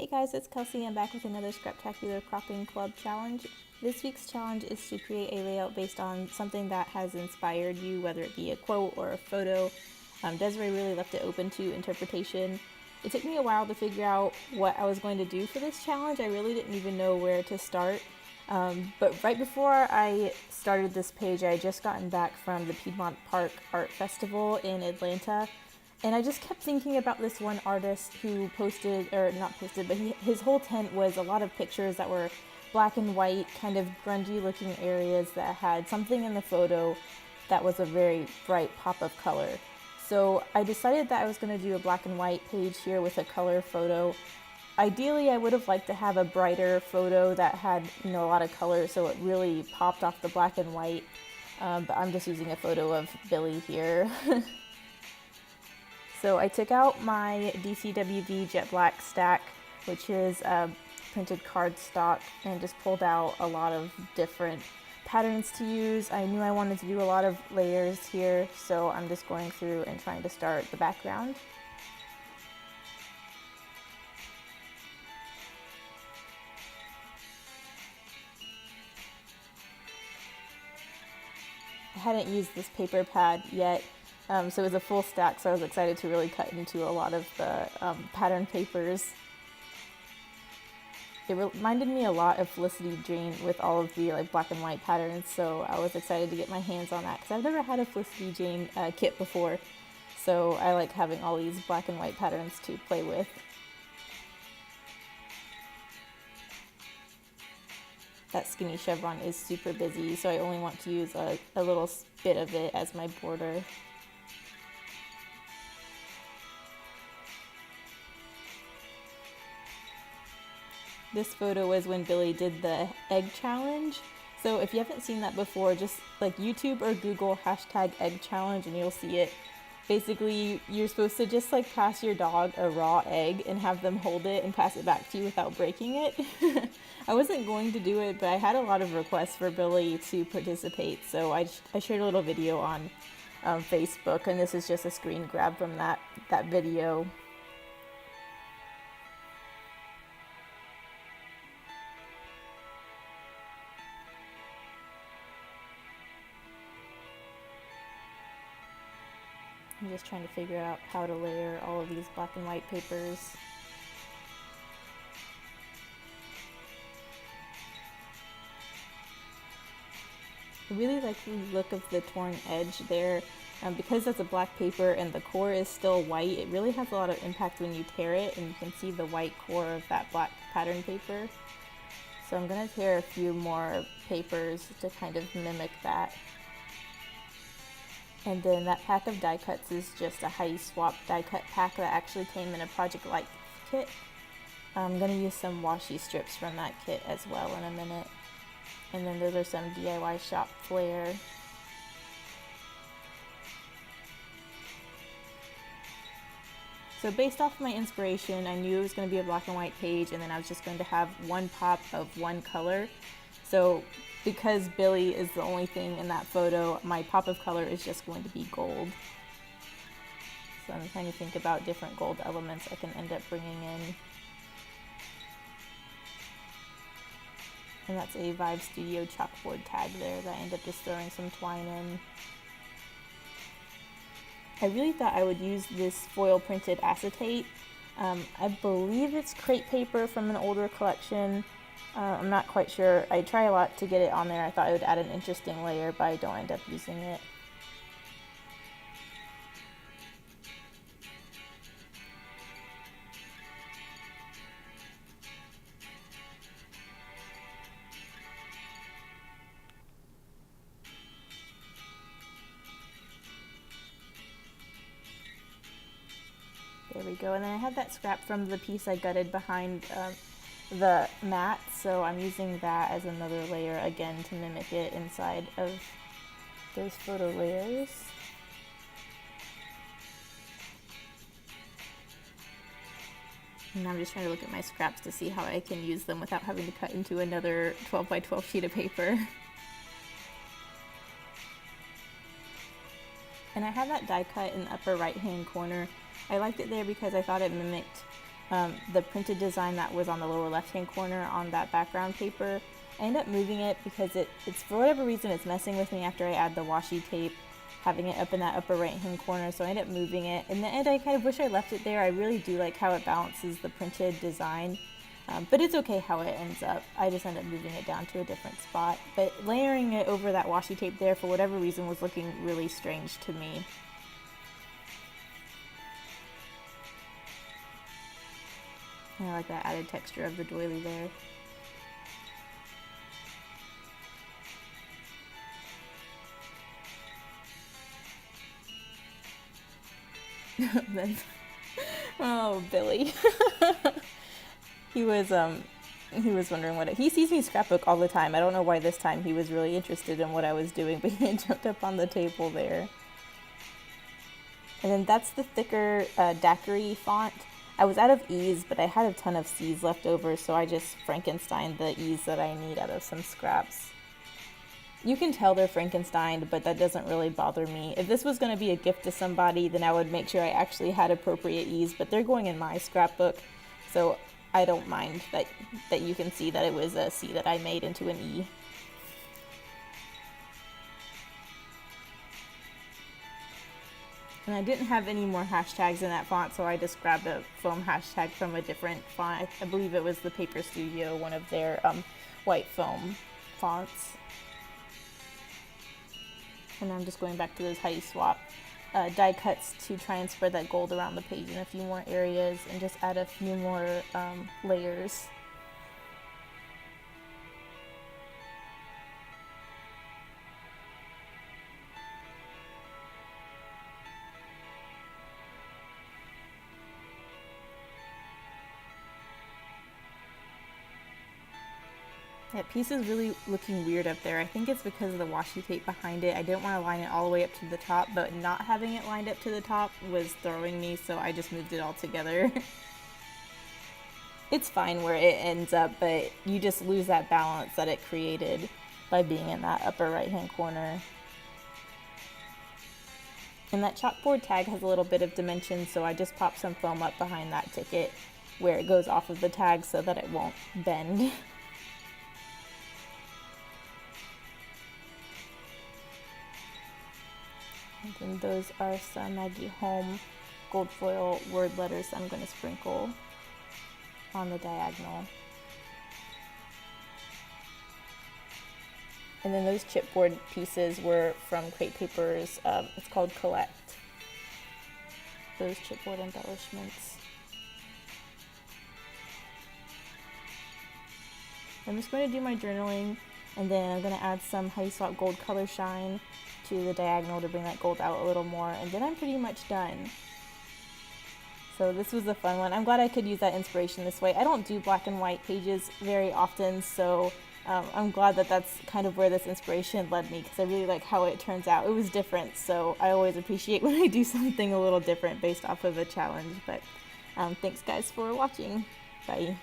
Hey guys, it's Kelsey. I'm back with another Scraptacular Cropping Club challenge. This week's challenge is to create a layout based on something that has inspired you, whether it be a quote or a photo. Desiree really left it open to interpretation. It took me a while to figure out what I was going to do for this challenge. I really didn't even know where to start. But right before I started this page, I had just gotten back from the Piedmont Park Art Festival in Atlanta. And I just kept thinking about this one artist who posted, or not posted, but his whole tent was a lot of pictures that were black and white, kind of grungy looking areas that had something in the photo that was a very bright pop of color. So I decided that I was going to do a black and white page here with a color photo. Ideally, I would have liked to have a brighter photo that had, a lot of color so it really popped off the black and white. But I'm just using a photo of Billy here. So I took out my DCWV jet black stack, which is printed cardstock, and just pulled out a lot of different patterns to use. I knew I wanted to do a lot of layers here, so I'm just going through and trying to start the background. I hadn't used this paper pad yet. So it was a full stack, so I was excited to really cut into a lot of the pattern papers. It reminded me a lot of Felicity Jane with all of the black and white patterns, so I was excited to get my hands on that because I've never had a Felicity Jane kit before, so I like having all these black and white patterns to play with. That skinny chevron is super busy, so I only want to use a little bit of it as my border. This photo was when Billy did the egg challenge. So if you haven't seen that before, just YouTube or Google #egg challenge and you'll see it. Basically, you're supposed to just pass your dog a raw egg and have them hold it and pass it back to you without breaking it. I wasn't going to do it, but I had a lot of requests for Billy to participate, so I shared a little video on Facebook, and this is just a screen grab from that video. I'm just trying to figure out how to layer all of these black and white papers. I really like the look of the torn edge there. Because that's a black paper and the core is still white, it really has a lot of impact when you tear it, and you can see the white core of that black pattern paper. So I'm going to tear a few more papers to kind of mimic that. And then that pack of die cuts is just a Heidi Swap die cut pack that actually came in a Project Light kit. I'm going to use some washi strips from that kit as well in a minute. And then those are some DIY shop flair. So based off of my inspiration, I knew it was going to be a black and white page, and then I was just going to have one pop of one color. So because Billy is the only thing in that photo, my pop of color is just going to be gold. So I'm trying to think about different gold elements I can end up bringing in. And that's a Vibe Studio chalkboard tag there that I end up just throwing some twine in. I really thought I would use this foil printed acetate. I believe it's create paper from an older collection. I'm not quite sure. I try a lot to get it on there. I thought it would add an interesting layer, but I don't end up using it. There we go. And then I had that scrap from the piece I gutted behind the mat, so I'm using that as another layer again to mimic it inside of those photo layers. And I'm just trying to look at my scraps to see how I can use them without having to cut into another 12 by 12 sheet of paper. And I have that die cut in the upper right hand corner. I liked it there because I thought it mimicked the printed design that was on the lower left-hand corner on that background paper. I end up moving it because it's for whatever reason it's messing with me after I add the washi tape, having it up in that upper right-hand corner, so I end up moving it. In the end, I kind of wish I left it there. I really do like how it balances the printed design, but it's okay how it ends up. I just end up moving it down to a different spot. But layering it over that washi tape there, for whatever reason, was looking really strange to me. I like that added texture of the doily there. Oh, Billy. He was wondering he sees me scrapbook all the time. I don't know why this time he was really interested in what I was doing, but he jumped up on the table there. And then that's the thicker Daquiri font. I was out of E's, but I had a ton of C's left over, so I just Frankensteined the E's that I need out of some scraps. You can tell they're Frankensteined, but that doesn't really bother me. If this was going to be a gift to somebody, then I would make sure I actually had appropriate E's, but they're going in my scrapbook, so I don't mind that you can see that it was a C that I made into an E. And I didn't have any more hashtags in that font, so I just grabbed a foam hashtag from a different font. I believe it was the Paper Studio, one of their white foam fonts. And I'm just going back to those Heidi Swap die cuts to try and spread that gold around the page in a few more areas and just add a few more layers. That piece is really looking weird up there. I think it's because of the washi tape behind it. I didn't want to line it all the way up to the top, but not having it lined up to the top was throwing me, so I just moved it all together. It's fine where it ends up, but you just lose that balance that it created by being in that upper right-hand corner. And that chalkboard tag has a little bit of dimension, so I just popped some foam up behind that ticket where it goes off of the tag so that it won't bend. And then those are some Maggie Home gold foil word letters I'm going to sprinkle on the diagonal. And then those chipboard pieces were from Crate Paper's, it's called Collect. Those chipboard embellishments. I'm just going to do my journaling, and then I'm going to add some Heidi Swap Gold Color Shine to the diagonal to bring that gold out a little more, and then I'm pretty much done. So this was a fun one. I'm glad I could use that inspiration this way. I don't do black and white pages very often, so I'm glad that that's kind of where this inspiration led me, because I really like how it turns out. It was different, so I always appreciate when I do something a little different based off of a challenge. But thanks guys for watching. Bye.